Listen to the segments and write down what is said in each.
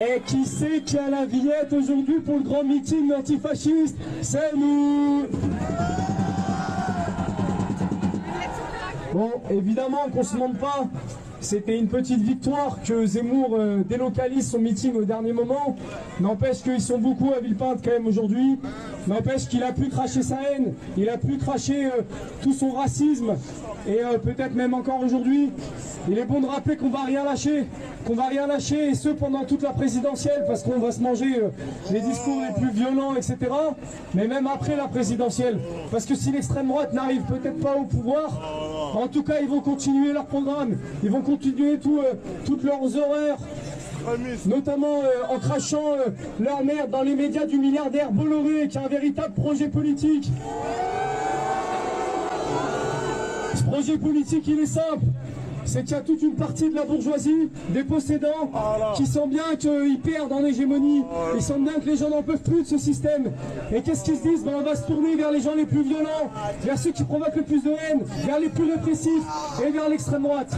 Et qui c'est qui a la Villette aujourd'hui pour le grand meeting antifasciste? C'est nous! Bon, évidemment qu'on se mente pas, c'était une petite victoire que Zemmour délocalise son meeting au dernier moment. N'empêche qu'ils sont beaucoup à Villepinte quand même aujourd'hui. N'empêche qu'il a pu cracher sa haine, il a pu cracher tout son racisme. Et peut-être même encore aujourd'hui, il est bon de rappeler qu'on va rien lâcher, et ce pendant toute la présidentielle, parce qu'on va se manger les discours les plus violents, etc. Mais même après la présidentielle, parce que si l'extrême droite n'arrive peut-être pas au pouvoir, en tout cas ils vont continuer leur programme, ils vont continuer toutes leurs horreurs, notamment en crachant leur merde dans les médias du milliardaire Bolloré, qui a un véritable projet politique. Ce projet politique, il est simple. C'est qu'il y a toute une partie de la bourgeoisie, des possédants, qui sentent bien qu'ils perdent en hégémonie. Ils sentent bien que les gens n'en peuvent plus de ce système. Et qu'est-ce qu'ils se disent? On va se tourner vers les gens les plus violents, vers ceux qui provoquent le plus de haine, vers les plus répressifs et vers l'extrême droite.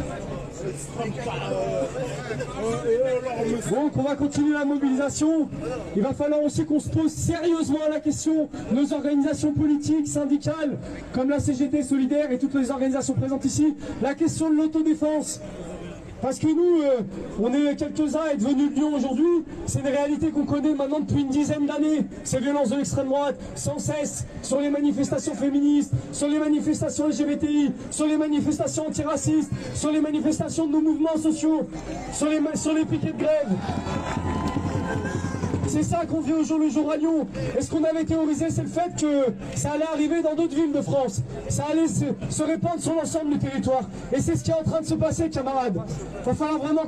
Donc on va continuer la mobilisation. Il va falloir aussi qu'on se pose sérieusement la question, nos organisations politiques, syndicales, comme la CGT Solidaire et toutes les organisations présentes ici, la question de l'autodéfense. Parce que nous, on est quelques-uns à être venus de Lyon aujourd'hui, c'est une réalité qu'on connaît maintenant depuis une dizaine d'années. Ces violences de l'extrême droite, sans cesse, sur les manifestations féministes, sur les manifestations LGBTI, sur les manifestations antiracistes, sur les manifestations de nos mouvements sociaux, sur les piquets de grève. C'est ça qu'on vit au jour le jour à Lyon. Et ce qu'on avait théorisé, c'est le fait que ça allait arriver dans d'autres villes de France. Ça allait se répandre sur l'ensemble du territoire. Et c'est ce qui est en train de se passer, camarades. Il va falloir vraiment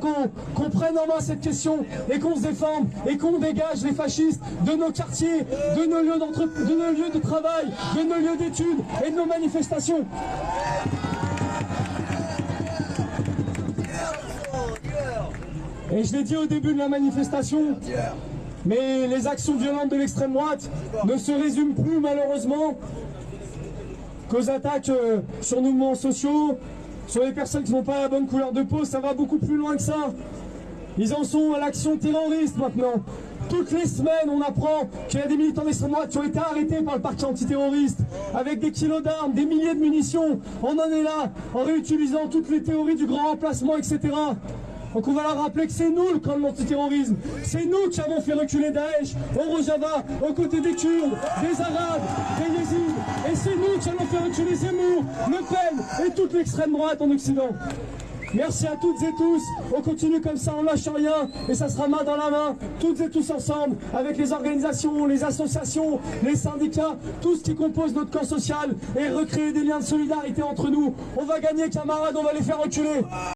qu'on prenne en main cette question et qu'on se défende et qu'on dégage les fascistes de nos quartiers, de nos lieux de travail, de nos lieux d'études et de nos manifestations. Et je l'ai dit au début de la manifestation, mais les actions violentes de l'extrême droite ne se résument plus malheureusement qu'aux attaques sur nos mouvements sociaux, sur les personnes qui n'ont pas la bonne couleur de peau. Ça va beaucoup plus loin que ça. Ils en sont à l'action terroriste maintenant. Toutes les semaines, on apprend qu'il y a des militants d'extrême droite qui ont été arrêtés par le parquet antiterroriste avec des kilos d'armes, des milliers de munitions. On en est là, en réutilisant toutes les théories du grand remplacement, etc. Donc on va leur rappeler que c'est nous le camp de l'antiterrorisme. C'est nous qui avons fait reculer Daesh au Rojava, aux côtés des Kurdes, des Arabes, des Yézidis. Et c'est nous qui allons faire reculer Zemmour, Le Pen et toute l'extrême droite en Occident. Merci à toutes et tous. On continue comme ça, on lâche rien. Et ça sera main dans la main, toutes et tous ensemble, avec les organisations, les associations, les syndicats, tout ce qui compose notre camp social, et recréer des liens de solidarité entre nous. On va gagner, camarades, on va les faire reculer.